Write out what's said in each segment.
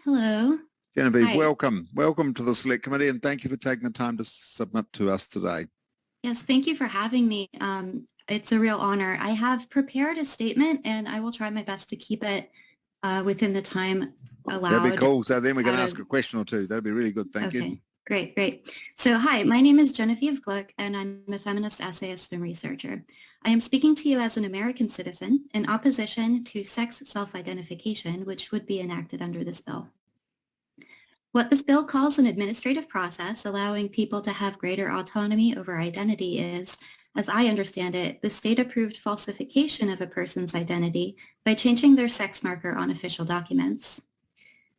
Hello. Genevieve, Hi. welcome. Welcome to the Select Committee, and thank you for taking the time to submit to us today. Yes, thank you for having me. It's a real honor. I have prepared a statement, and I will try my best to keep it within the time allowed. That'd be cool. So then we can ask a question or two. That'd be really good. Thank you. Great. So hi, my name is Genevieve Gluck, and I'm a feminist essayist and researcher. I am speaking to you as an American citizen in opposition to sex self-identification, which would be enacted under this bill. What this bill calls an administrative process allowing people to have greater autonomy over identity is, as I understand it, the state-approved falsification of a person's identity by changing their sex marker on official documents.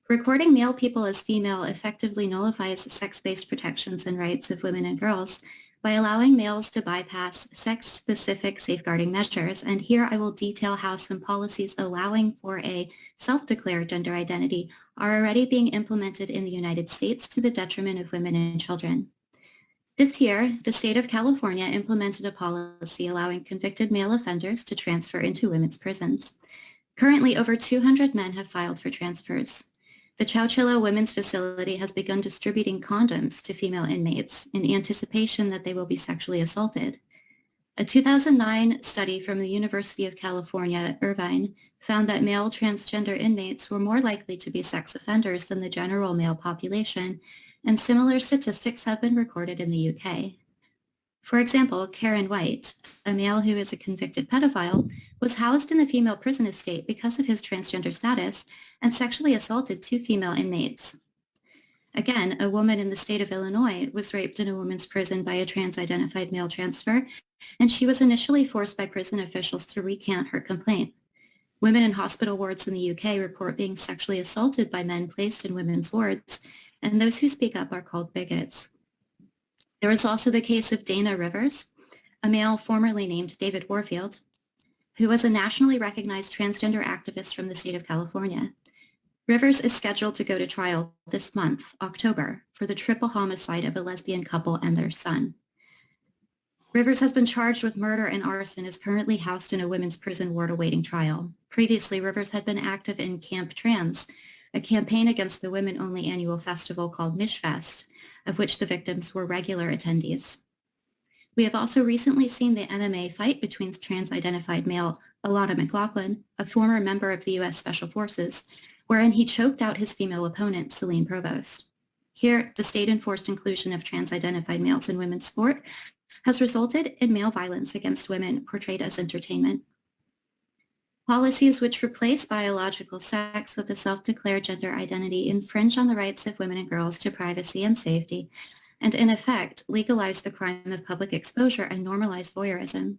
Recording male people as female effectively nullifies sex-based protections and rights of women and girls by allowing males to bypass sex-specific safeguarding measures. And here I will detail how some policies allowing for a self-declared gender identity are already being implemented in the United States to the detriment of women and children. This year, the state of California implemented a policy allowing convicted male offenders to transfer into women's prisons. Currently, over 200 men have filed for transfers. The Chowchilla Women's Facility has begun distributing condoms to female inmates in anticipation that they will be sexually assaulted. A 2009 study from the University of California, Irvine, found that male transgender inmates were more likely to be sex offenders than the general male population, and similar statistics have been recorded in the UK. For example, Karen White, a male who is a convicted pedophile, was housed in the female prison estate because of his transgender status and sexually assaulted 2 female inmates. Again, a woman in the state of Illinois was raped in a women's prison by a trans-identified male transfer, and she was initially forced by prison officials to recant her complaint. Women in hospital wards in the UK report being sexually assaulted by men placed in women's wards, and those who speak up are called bigots. There was also the case of Dana Rivers, a male formerly named David Warfield, who was a nationally recognized transgender activist from the state of California. Rivers is scheduled to go to trial this month, October, for the triple homicide of a lesbian couple and their son. Rivers has been charged with murder and arson, is currently housed in a women's prison ward awaiting trial. Previously, Rivers had been active in Camp Trans, a campaign against the women-only annual festival called Mishfest, of which the victims were regular attendees. We have also recently seen the MMA fight between trans-identified male Alana McLaughlin, a former member of the U.S. Special Forces, wherein he choked out his female opponent, Celine Provost. Here, the state-enforced inclusion of trans-identified males in women's sport has resulted in male violence against women portrayed as entertainment. Policies which replace biological sex with a self-declared gender identity infringe on the rights of women and girls to privacy and safety, and in effect, legalize the crime of public exposure and normalize voyeurism.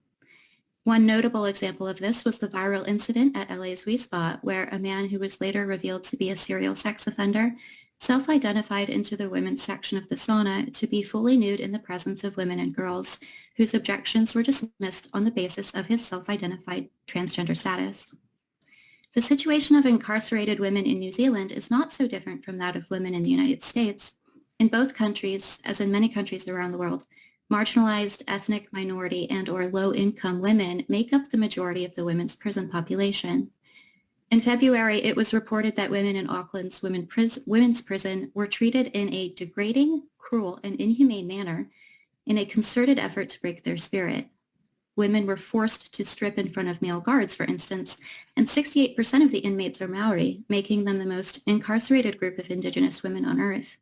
One notable example of this was the viral incident at LA's We Spa, where a man who was later revealed to be a serial sex offender self-identified into the women's section of the sauna to be fully nude in the presence of women and girls whose objections were dismissed on the basis of his self-identified transgender status. The situation of incarcerated women in New Zealand is not so different from that of women in the United States. In both countries, as in many countries around the world, marginalized ethnic minority and or low-income women make up the majority of the women's prison population. In February, it was reported that women in Auckland's women's prison were treated in a degrading, cruel, and inhumane manner in a concerted effort to break their spirit. Women were forced to strip in front of male guards, for instance, and 68% of the inmates are Maori, making them the most incarcerated group of Indigenous women on Earth.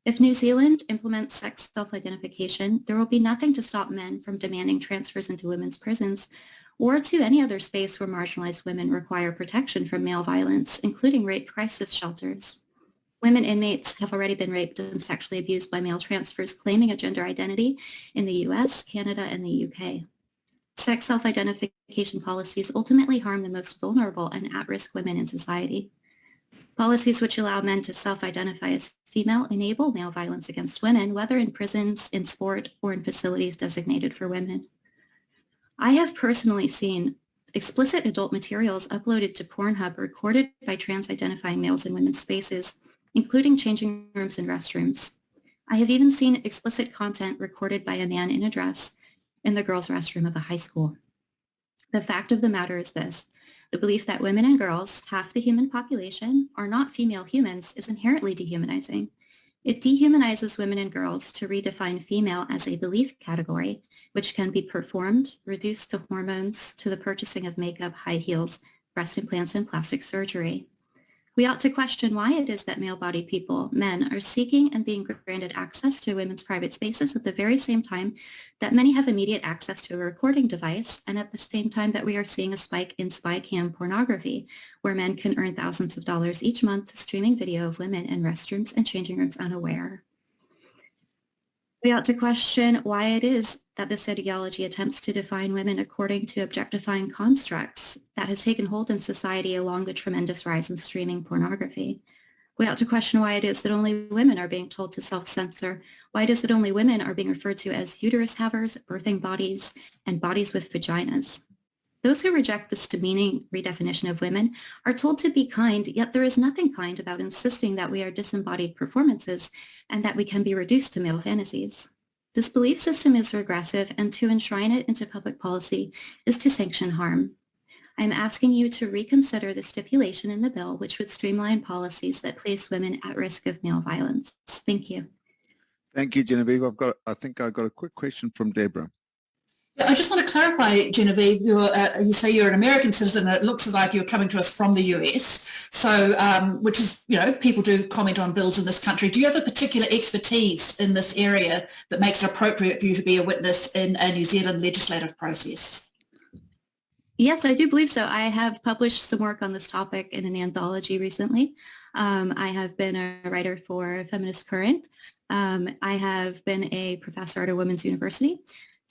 If New Zealand implements sex self-identification, there will be nothing to stop men from demanding transfers into women's prisons or to any other space where marginalized women require protection from male violence, including rape crisis shelters. Women inmates have already been raped and sexually abused by male transfers claiming a gender identity in the US, Canada, and the UK. Sex self-identification policies ultimately harm the most vulnerable and at-risk women in society. Policies which allow men to self-identify as female enable male violence against women, whether in prisons, in sport, or in facilities designated for women. I have personally seen explicit adult materials uploaded to Pornhub recorded by trans-identifying males in women's spaces, including changing rooms and restrooms. I have even seen explicit content recorded by a man in a dress in the girls' restroom of a high school. The fact of the matter is this: The belief that women and girls, half the human population, are not female humans is inherently dehumanizing. It dehumanizes women and girls to redefine female as a belief category, which can be performed, reduced to hormones, to the purchasing of makeup, high heels, breast implants, and plastic surgery. We ought to question why it is that male-bodied people, men, are seeking and being granted access to women's private spaces at the very same time that many have immediate access to a recording device, and at the same time that we are seeing a spike in spy cam pornography, where men can earn thousands of dollars each month streaming video of women in restrooms and changing rooms unaware. We ought to question why it is that this ideology attempts to define women according to objectifying constructs that has taken hold in society along the tremendous rise in streaming pornography. We ought to question why it is that only women are being told to self-censor, why it is that only women are being referred to as uterus havers, birthing bodies, and bodies with vaginas. Those who reject this demeaning redefinition of women are told to be kind, yet there is nothing kind about insisting that we are disembodied performances and that we can be reduced to male fantasies. This belief system is regressive, and to enshrine it into public policy is to sanction harm. I'm asking you to reconsider the stipulation in the bill, which would streamline policies that place women at risk of male violence. Thank you. Thank you, Genevieve. I think I've got a quick question from Deborah. Yeah, I just want to clarify, Genevieve, you say you're an American citizen, and it looks like you're coming to us from the US. So, which is, people do comment on bills in this country. Do you have a particular expertise in this area that makes it appropriate for you to be a witness in a New Zealand legislative process? Yes, I do believe so. I have published some work on this topic in an anthology recently. I have been a writer for Feminist Current. I have been a professor at a women's university.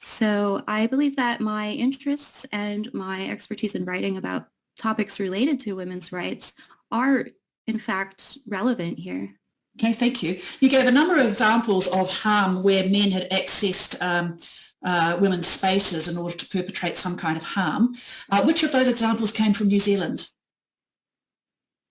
So I believe that my interests and my expertise in writing about topics related to women's rights are, in fact, relevant here. Okay, thank you. You gave a number of examples of harm where men had accessed women's spaces in order to perpetrate some kind of harm. Which of those examples came from New Zealand?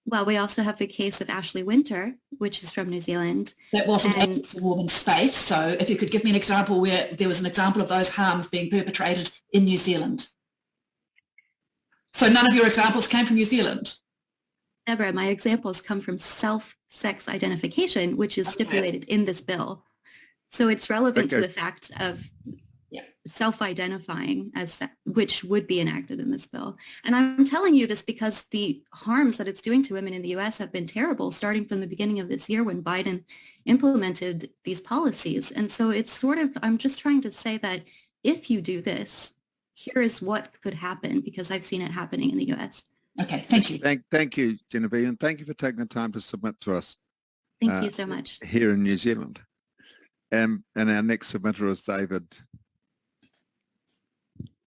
Well, we also have the case of Ashley Winter, which is from New Zealand. That wasn't access to women's space. So if you could give me an example where there was an example of those harms being perpetrated in New Zealand. So none of your examples came from New Zealand? Deborah, my examples come from self-sex identification, which is stipulated in this bill. So it's relevant to the fact of self-identifying as which would be enacted in this bill. And I'm telling you this because the harms that it's doing to women in the US have been terrible, starting from the beginning of this year when Biden implemented these policies. And so it's sort of, I'm just trying to say that if you do this, here is what could happen, because I've seen it happening in the US. Okay, thank you. Thank you, Genevieve, and thank you for taking the time to submit to us. Thank you so much. Here in New Zealand. And our next submitter is David